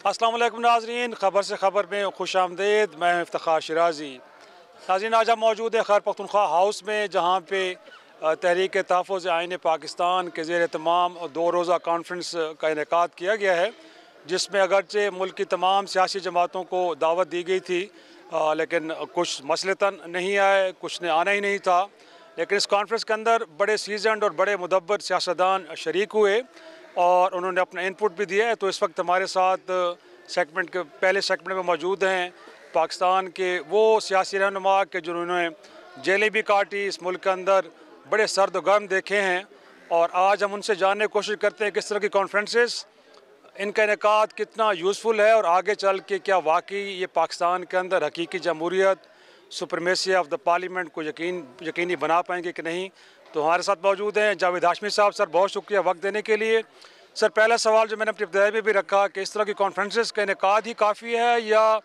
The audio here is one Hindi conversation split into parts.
अस्सलाम वालेकुम नाज़रीन, ख़बर से ख़बर में खुश आमदेद। मैं इफ्तिखार शिराजी। नाज़रीन, आज हम मौजूद है खैबर पख्तूनख्वा हाउस में, जहाँ पे तहरीक तहफ़्फ़ुज़ आईन पाकिस्तान के ज़ेर तमाम 2 रोज़ा कॉन्फ्रेंस का इनेकाद किया गया है, जिसमें अगरचे मुल्क की तमाम सियासी जमातों को दावत दी गई थी, लेकिन कुछ मसलतन नहीं आए, कुछ ने आना ही नहीं था। लेकिन इस कॉन्फ्रेंस के अंदर बड़े सीजनड और बड़े मुदब्बर सियासतदान शरीक हुए और उन्होंने अपना इनपुट भी दिया है। तो इस वक्त हमारे साथ सेगमेंट के पहले सेगमेंट में मौजूद हैं पाकिस्तान के वो सियासी रहनुमा के जिन्होंने जेलें भी काटी, इस मुल्क के अंदर बड़े सर्द गर्म देखे हैं। और आज हम उनसे जानने की कोशिश करते हैं किस तरह की कॉन्फ्रेंसेस, इनका इनेकाद कितना यूज़फुल है और आगे चल के क्या वाकई ये पाकिस्तान के अंदर हकीकी जमहूरियत, सुपरमेसी ऑफ द पार्लियामेंट को यकीनी बना पाएंगे कि नहीं। तो हमारे साथ मौजूद हैं जावेद हाशमी साहब। सर, बहुत शुक्रिया वक्त देने के लिए। सर, पहला सवाल जो मैंने अपनी इब्तिदाई में भी रखा कि इस तरह की कॉन्फ्रेंसेस का इनेकाद ही काफ़ी है या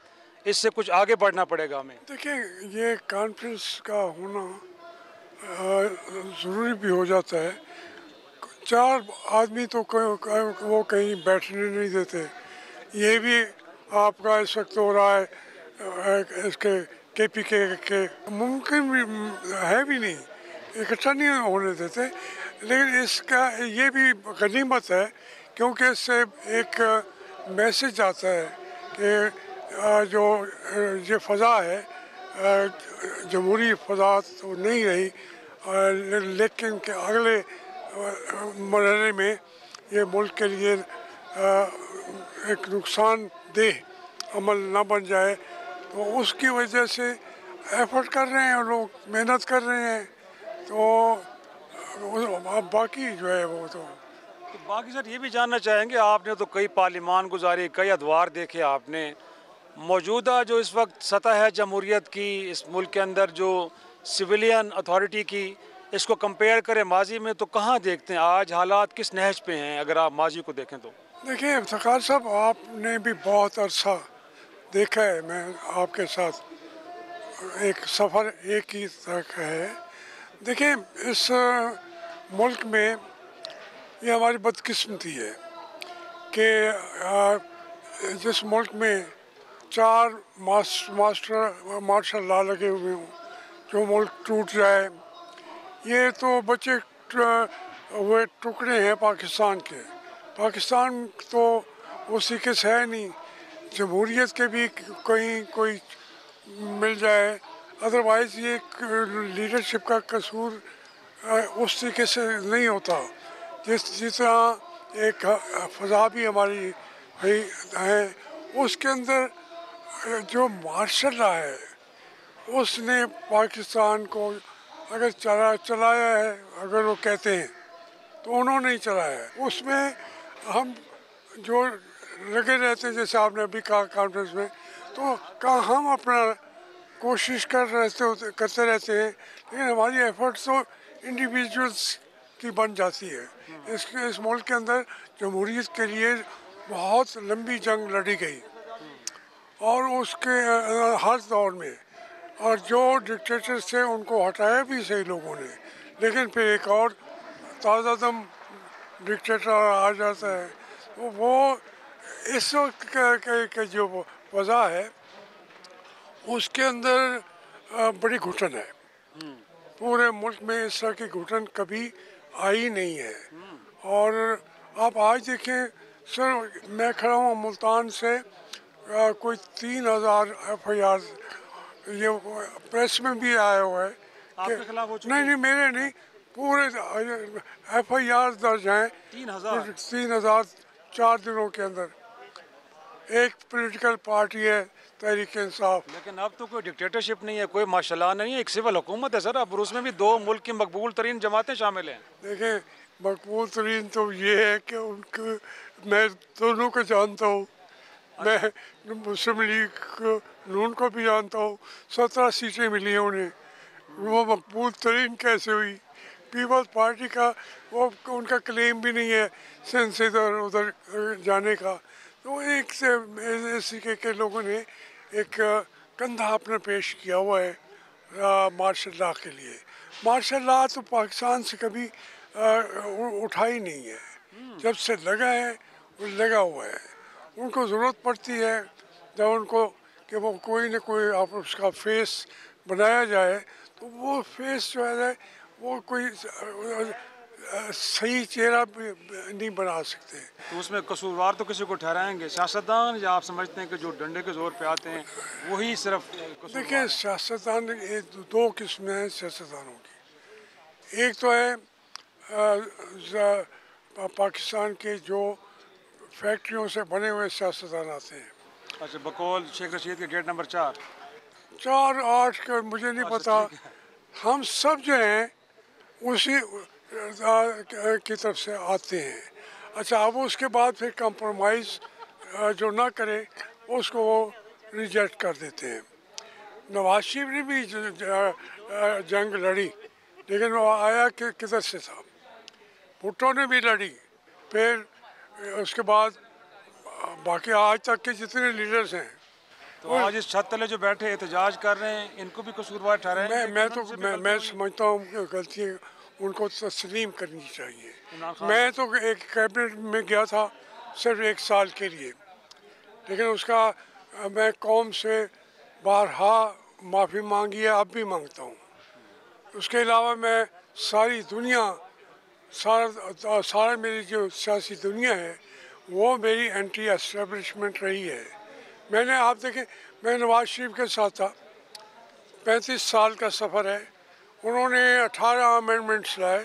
इससे कुछ आगे बढ़ना पड़ेगा हमें? देखिए, ये कॉन्फ्रेंस का होना ज़रूरी भी हो जाता है। 4 आदमी तो वो कहीं बैठने नहीं देते। ये भी आपका इस वक्त हो रहा है इसके KPK के मुमकिन भी है भी नहीं, इकट्ठा नहीं होने देते। लेकिन इसका ये भी गनीमत है, क्योंकि इससे एक मैसेज आता है कि जो ये फ़ज़ा है जमहूरी फ़ज़ा तो नहीं रही, लेकिन के अगले मरहले में ये मुल्क के लिए एक नुकसानदेह अमल ना बन जाए। तो उसकी वजह से एफर्ट कर रहे हैं लोग, मेहनत कर रहे हैं। तो बाकी जो है वो तो बाकी सर ये भी जानना चाहेंगे, आपने तो कई पार्लिमान गुजारी, कई अदवार देखे आपने, मौजूदा जो इस वक्त सतह है जमहूरियत की इस मुल्क के अंदर, जो सिविलियन अथॉरिटी की, इसको कंपेयर करें माजी में तो कहाँ देखते हैं आज हालात किस नहज पे हैं अगर आप माजी को देखें तो? देखिए इफ्तिखार साहब, आपने भी बहुत अरसा देखा है, मैं आपके साथ एक सफ़र एक ही तरह का है। देखिए, इस मुल्क में ये हमारी बदकिस्मती है कि जिस मुल्क में 4 मार्शल लॉ लगे हुए हों, जो मुल्क टूट जाए। ये तो बच्चे हुए टुकड़े हैं पाकिस्तान के। पाकिस्तान तो वो सीकेस है नहीं, जमहूरियत के भी कहीं कोई मिल जाए। अदरवाइज़ ये लीडरशिप का कसूर उस तरीके से नहीं होता जिस तरह एक फ़ज़ा भी हमारी है। उसके अंदर जो मार्शल लॉ है, उसने पाकिस्तान को अगर चलाया है, अगर वो कहते हैं तो उन्होंने ही चलाया है। उसमें हम जो लगे रहते हैं, जैसे आपने अभी कहा कॉन्फ्रेंस में, तो हम अपना कोशिश करते रहते हैं, लेकिन हमारी एफर्ट्स तो इंडिविजुअल्स की बन जाती है। इस मुल्क के अंदर जमहूरियत के लिए बहुत लंबी जंग लड़ी गई और उसके हर दौर में, और जो डिक्टेटर्स थे उनको हटाया भी सही लोगों ने, लेकिन फिर एक और ताज़ा दम डिक्टेटर आ जाता है। तो वो इस वक्त का जो वजह है, उसके अंदर बड़ी घुटन है। पूरे मुल्क में इस तरह की घुटन कभी आई नहीं है। और आप आज देखें सर, मैं खड़ा हूँ मुल्तान से, कोई 3000 FIR ये प्रेस में भी आया हुआ है कि आपके खिलाफ हो चुकी नहीं, मेरे नहीं, पूरे FIR दर्ज हैं 3000 4 दिनों के अंदर। एक पॉलिटिकल पार्टी है तहरीक इंसाफ। लेकिन अब तो कोई डिक्टेटरशिप नहीं है, कोई माशाल्लाह नहीं है, एक सिविल हुकूमत है सर। अब उसमें भी 2 मुल्क की मकबूल तरीन जमातें शामिल हैं। देखें, मकबूल तरीन तो ये है कि उनको मैं दोनों को जानता हूँ। मैं मुस्लिम लीग नून को भी जानता हूँ। 17 सीटें मिली हैं उन्हें, वो मकबूल तरीन कैसे हुई? पीपल्स पार्टी का वो उनका क्लेम भी नहीं है सिंध से इधर उधर जाने का। तो एक से इसी के लोगों ने एक कंधा अपना पेश किया हुआ है मार्शल लॉ के लिए। मार्शल लॉ तो पाकिस्तान से कभी उठा ही नहीं है, जब से लगा है वो लगा हुआ है। उनको ज़रूरत पड़ती है जब उनको कि वो कोई न कोई आप उसका फेस बनाया जाए, तो वो फेस जो है वो कोई सही चेहरा भी नहीं बना सकते। तो उसमें कसूरवार तो किसी को ठहराएंगे, सियासतदान, या आप समझते हैं कि जो डंडे के जोर पे आते हैं वही सिर्फ कसूरवार देखिए, हैं? सियासतदान दो किस्में हैं सियासतदानों की। एक तो है पाकिस्तान के जो फैक्ट्रियों से बने हुए सियासतदान आते हैं, अच्छा, बकौल शेख रशीद के गेट नंबर 4। 4-8 का मुझे नहीं अच्छा, पता। ठीक है। हम सब जो हैं उसी की तरफ से आते हैं। अच्छा, अब उसके बाद फिर कंप्रोमाइज़ जो ना करे उसको वो रिजेक्ट कर देते हैं। नवाज शरीफ ने भी जंग लड़ी, लेकिन वो आया किधर से था। भुट्टो ने भी लड़ी, फिर उसके बाद बाकी आज तक के जितने लीडर्स हैं, तो आज इस छत तले जो बैठे एहतजाज कर रहे हैं, इनको भी कसूरवार ठहराएंगे? मैं समझता हूँ कि गलती उनको तस्लीम करनी चाहिए। इमरान खान मैं तो एक कैबिनेट में गया था सिर्फ 1 साल के लिए, लेकिन उसका मैं कौम से बारहा माफ़ी मांगी है, अब भी मांगता हूँ। उसके अलावा मैं सारी दुनिया, सारा मेरी जो सियासी दुनिया है वो मेरी एंटी एस्टेब्लिशमेंट रही है। मैंने, आप देखें, मैं नवाज शरीफ के साथ था, 35 साल का सफ़र है। उन्होंने 18 अमेंडमेंट्स लाए,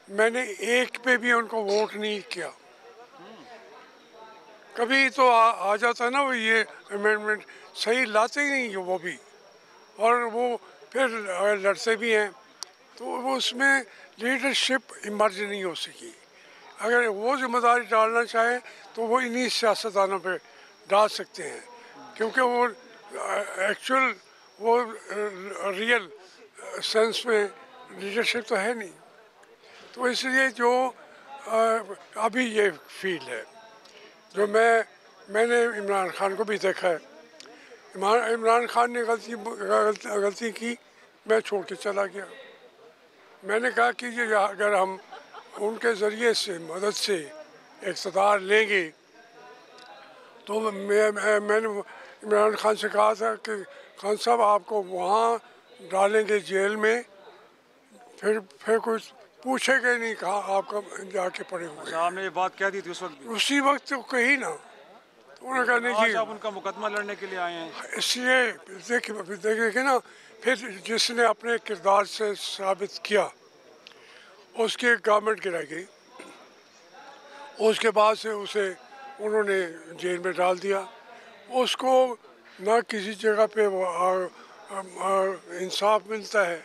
मैंने एक पे भी उनको वोट नहीं किया। कभी तो आ जाता ना वो ये अमेंडमेंट, सही लाते ही नहीं वो भी, और वो फिर लड़ते भी हैं, तो वो उसमें लीडरशिप इमर्ज नहीं हो सकी। अगर वो जिम्मेदारी डालना चाहे तो वो इन्हीं सियासतदानों पे डाल सकते हैं, क्योंकि वो एक्चुअल वो रियल सेंस में लीडरशिप तो है नहीं। तो इसलिए जो अभी ये फील है, जो मैंने इमरान खान को भी देखा है। इमरान खान ने गलती की, मैं छोड़ के चला गया। मैंने कहा कि ये अगर हम उनके ज़रिए से मदद से इक़्तिदार लेंगे, तो मैंने इमरान खान से कहा था कि खान साहब आपको वहाँ डालेंगे जेल में, फिर कुछ पूछेगा नहीं कहाँ आपका जाके पड़े हुए। अच्छा, आपने ये बात कह दी थी उस वक्त भी? उसी वक्त तो कही ना, तो उन्होंने कहा नहीं जी। आज आप उनका मुकदमा लड़ने के लिए आए हैं? इसलिए देखिए ना, फिर जिसने अपने किरदार से साबित किया उसकी गवर्नमेंट गिरा गई, उसके बाद से उसे उन्होंने जेल में डाल दिया। उसको ना किसी जगह पे वो इंसाफ मिलता है,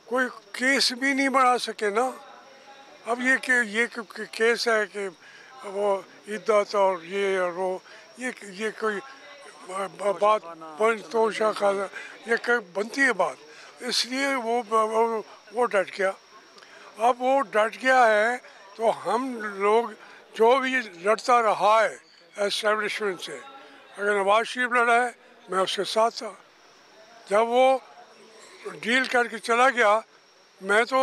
कोई केस भी नहीं बना सके ना। अब ये केस है कि वो इद्दत और ये और वो, ये कोई बात तोशा खाना, ये बनती है बात। इसलिए वो डट गया। अब वो डट गया है, तो हम लोग जो भी लड़ता रहा है एस्टेब्लिशमेंट से, अगर नवाज शरीफ लड़ा है मैं उसके साथ था। जब वो डील करके चला गया, मैं तो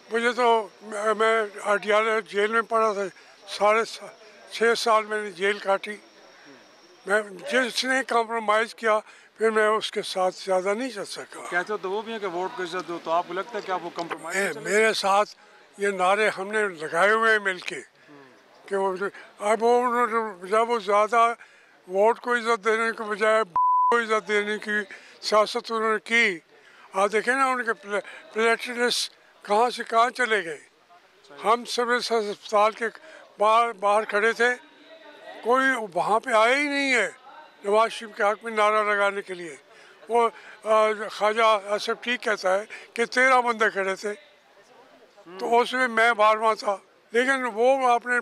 मैं आटियाला जेल में पड़ा था, 6.5 साल मैंने जेल काटी। मैं जिसने कॉम्प्रोमाइज़ किया फिर मैं उसके साथ ज़्यादा नहीं चल सका। कहते हो तो वो भी है कि वोट को इज्जत दो, तो आपको लगता है कि आप वो कम्प्रोमाइज़? मेरे साथ ये नारे हमने लगाए हुए हैं मिलके कि वो, अब वो जब वो ज़्यादा वोट को इज्जत देने के बजाय को इज्जत देने की सियासत उन्होंने की, आप देखें ना उनके प्लेटलेट्स कहाँ से कहाँ चले गए। हम सब अस्पताल के बाहर खड़े थे, कोई वहाँ पे आया ही नहीं है नवाज शरीफ के हक में नारा लगाने के लिए। वो ख्वाजा असफ ठीक कहता है कि 13 बंदे खड़े थे, तो उसमें मैं 12वां था, लेकिन वो अपने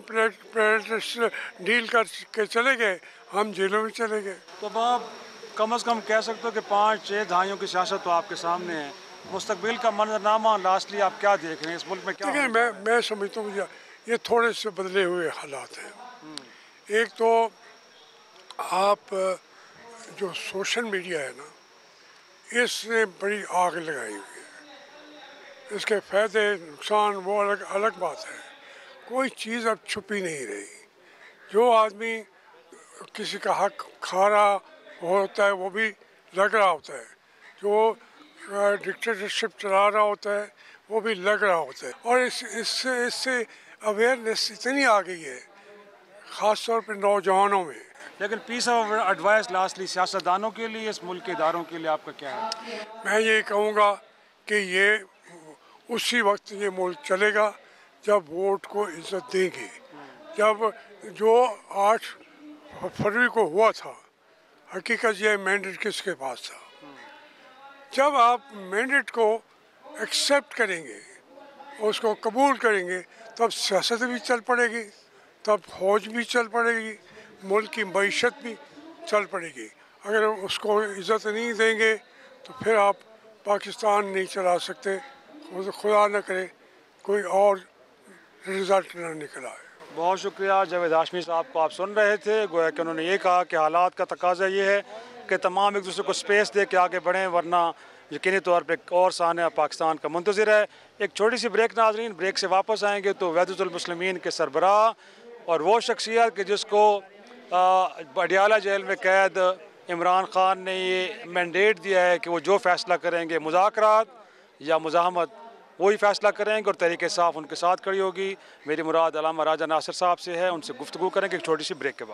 डील कर के चले गए, हम जेलों में चले गए। तो आप कम से कम कह सकते हो कि 5-6 दहाइयों की सियासत तो आपके सामने है। मुस्तकबिल का मंजरनामा लास्टली आप क्या देख रहे हैं इस मुल्क में? क्या देखिए, मैं समझता हूँ ये थोड़े से बदले हुए हालात हैं। एक तो आप जो सोशल मीडिया है ना, इसने बड़ी आग लगाई हुई है। इसके फ़ायदे नुकसान वो अलग बात है, कोई चीज़ अब छुपी नहीं रही। जो आदमी किसी का हक खा रहा होता है वो भी लग रहा होता है, जो डिक्टेटरशिप चला रहा होता है वो भी लग रहा होता है। और इससे अवेयरनेस इतनी आ गई है ख़ास तौर पर नौजवानों में। लेकिन पीस ऑफ एडवाइस लास्टली सियासतदानों के लिए, इस मुल्क के इदारों के लिए आपका क्या है? मैं ये कहूँगा कि ये उसी वक्त ये मुल्क चलेगा जब वोट को इज्जत देंगे। जब जो 8 फरवरी को हुआ था, हकीकत ये मैंडेट किसके पास था? जब आप मैंडेट को एक्सेप्ट करेंगे, उसको कबूल करेंगे, तब सियासत भी चल पड़ेगी, तब फौज भी चल पड़ेगी, मुल्क की मईशत भी चल पड़ेगी। अगर उसको इज़्ज़त नहीं देंगे तो फिर आप पाकिस्तान नहीं चला सकते। खुदा न करे कोई और रिज़ल्ट ना निकल आए। बहुत शुक्रिया जावेद हाशमी साहब को, आप सुन रहे थे। गोया कि उन्होंने ये कहा कि हालात का तकाजा ये है कि तमाम एक दूसरे को स्पेस दे के आगे बढ़ें, वरना यकीनी तौर पे एक और सानया पाकिस्तान का मुंतज़िर है। एक छोटी सी ब्रेक नाज़रीन, ब्रेक से वापस आएंगे तो वहदतुल मुस्लिमीन के सरबराह और वो शख्सियत कि जिसको अडियाला जेल में कैद इमरान खान ने ये मैंडेट दिया है कि वो जो फ़ैसला करेंगे मुज़ाकरात या मुज़ाहमत, वही फ़ैसला करेंगे और तहरीक इंसाफ उनके साथ खड़ी होगी। मेरी मुराद अल्लामा राजा नासिर साहब से है, उनसे गुफ्तगू करेंगे एक छोटी सी ब्रेक के बाद।